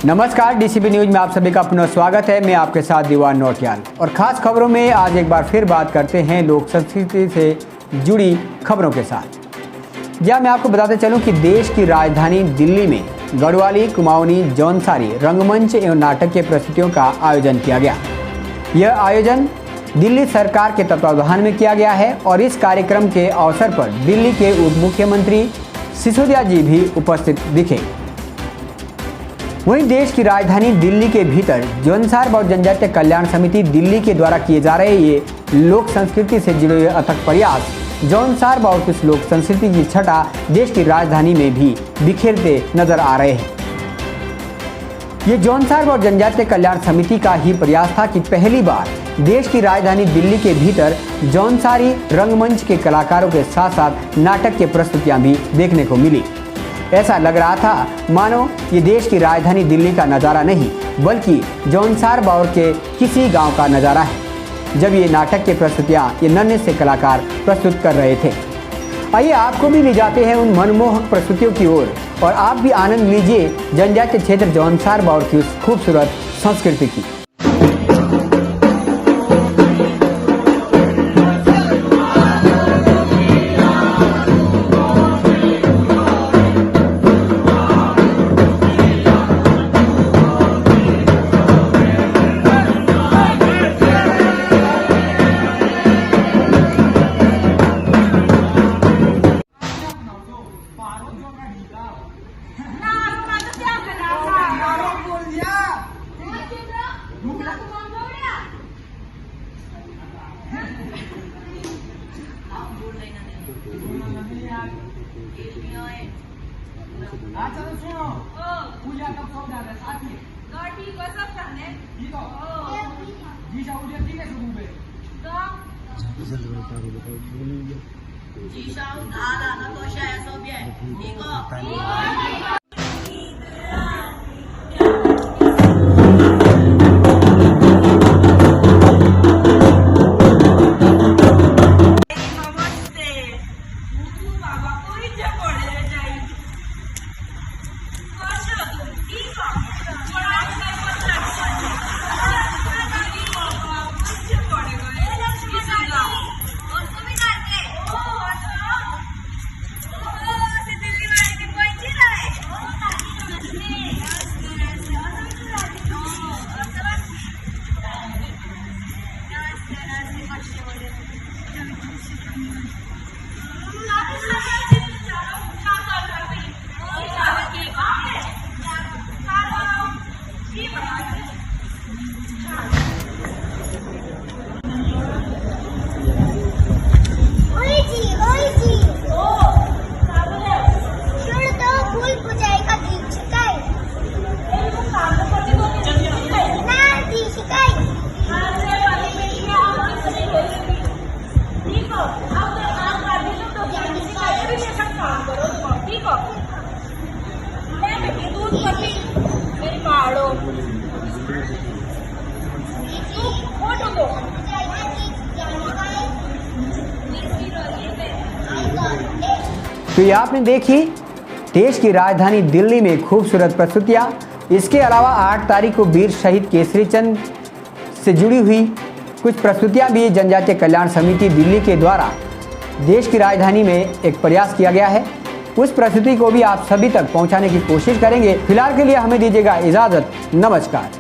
नमस्कार, DCP news में आप सभी का पुनः स्वागत है। मैं आपके साथ दीवान नौटियाल और खास खबरों में आज एक बार फिर बात करते हैं लोक संस्कृति से जुड़ी खबरों के साथ। जहां मैं आपको बताते चलूं कि देश की राजधानी दिल्ली में गढ़वाली, कुमाऊनी, जौनसारी रंगमंच एवं नाटक के प्रस्तुतियों का आयोजन किया गया। यह आयोजन दिल्ली सरकार के तत्वावधान में किया गया है और इस कार्यक्रम के अवसर पर दिल्ली के उप मुख्यमंत्री सिसोदिया जी भी उपस्थित दिखे। वहीं देश की राजधानी दिल्ली के भीतर जौनसार व जनजातीय कल्याण समिति दिल्ली के द्वारा किए जा रहे ये लोक संस्कृति से जुड़े हुए अथक प्रयास जौनसार व कुछ लोक संस्कृति की छटा देश की राजधानी में भी बिखेरते नजर आ रहे हैं। ये जौनसार व जनजातीय कल्याण समिति का ही प्रयास था कि पहली बार देश की राजधानी दिल्ली के भीतर जौनसारी रंगमंच के कलाकारों के साथ साथ नाटक की प्रस्तुतियां भी देखने को मिली। ऐसा लग रहा था मानो ये देश की राजधानी दिल्ली का नज़ारा नहीं बल्कि जौनसार बाउर के किसी गांव का नज़ारा है, जब ये नाटक की प्रस्तुतियां ये नन्हे से कलाकार प्रस्तुत कर रहे थे। आइए आपको भी ले जाते हैं उन मनमोहक प्रस्तुतियों की ओर और आप भी आनंद लीजिए जनजातीय क्षेत्र जौनसार बाउर की उस खूबसूरत संस्कृति की। चलो सुनो, पूजा कब सो जाना साथ में? ठीक है, सब जाने। ठीक हो? जी शाह उधर ठीक है शुरू में। जी शाह उधार ना तो शायद सब है। ठीक हो? तो ये आपने देखी देश की राजधानी दिल्ली में खूबसूरत प्रस्तुतियाँ। इसके अलावा 8 तारीख को वीर शहीद केसरी चंद से जुड़ी हुई कुछ प्रस्तुतियाँ भी जनजातीय कल्याण समिति दिल्ली के द्वारा देश की राजधानी में एक प्रयास किया गया है। उस प्रस्तुति को भी आप सभी तक पहुंचाने की कोशिश करेंगे। फिलहाल के लिए हमें दीजिएगा इजाज़त। नमस्कार।